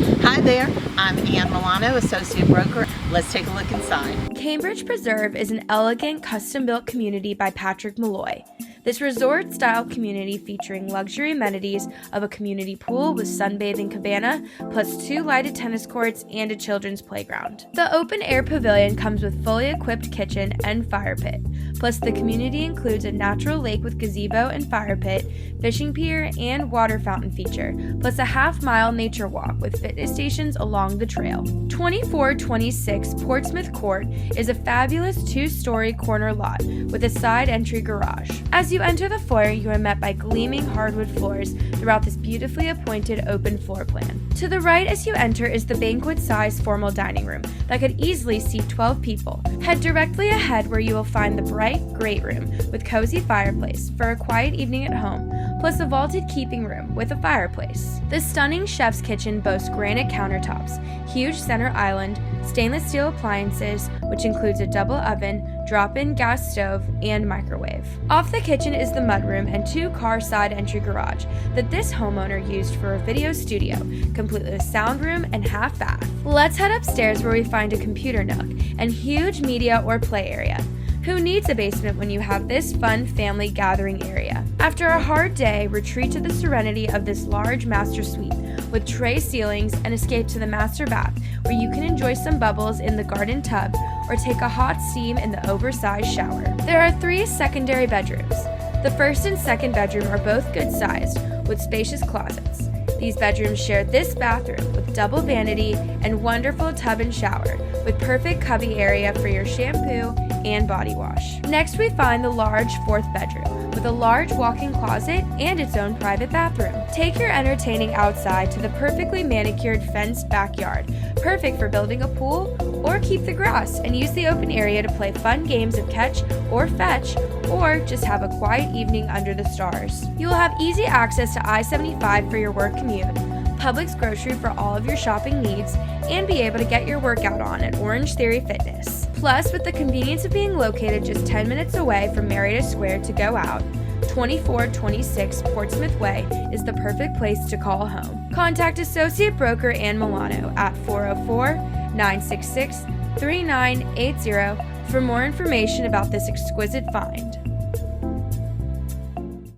Hi there, I'm Ann Milano, Associate Broker. Let's take a look inside. Cambridge Preserve is an elegant, custom-built community by Patrick Malloy. This resort-style community featuring luxury amenities of a community pool with sunbathing cabana, plus 2 lighted tennis courts and a children's playground. The open-air pavilion comes with fully equipped kitchen and fire pit, plus the community includes a natural lake with gazebo and fire pit, fishing pier, and water fountain feature, plus a half-mile nature walk with fitness stations along the trail. 2426 Portsmouth Court is a fabulous 2-story corner lot with a side entry garage. As you enter the foyer, you are met by gleaming hardwood floors throughout this beautifully appointed open floor plan. To the right as you enter is the banquet-sized formal dining room that could easily seat 12 people. Head directly ahead where you will find the bright great room with cozy fireplace for a quiet evening at home, plus a vaulted keeping room with a fireplace. The stunning chef's kitchen boasts granite countertops, huge center island, stainless steel appliances, which includes a double oven, drop-in gas stove, and microwave. Off the kitchen is the mudroom and 2-car side entry garage that this homeowner used for a video studio, complete with a sound room and half bath. Let's head upstairs where we find a computer nook and huge media or play area. Who needs a basement when you have this fun family gathering area? After a hard day, retreat to the serenity of this large master suite with tray ceilings and escape to the master bath where you can enjoy some bubbles in the garden tub or take a hot steam in the oversized shower. There are 3 secondary bedrooms. The first and second bedroom are both good sized with spacious closets. These bedrooms share this bathroom with double vanity and wonderful tub and shower with perfect cubby area for your shampoo and body wash. Next we find the large 4th bedroom with a large walk-in closet and its own private bathroom. Take your entertaining outside to the perfectly manicured fenced backyard, perfect for building a pool, or keep the grass and use the open area to play fun games of catch or fetch, or just have a quiet evening under the stars. You will have easy access to I-75 for your work commute, Publix grocery for all of your shopping needs, and be able to get your workout on at Orange Theory Fitness. Plus, with the convenience of being located just 10 minutes away from Marietta Square to go out, 2426 Portsmouth Way is the perfect place to call home. Contact Associate Broker Ann Milano at 404-966-3980 for more information about this exquisite find.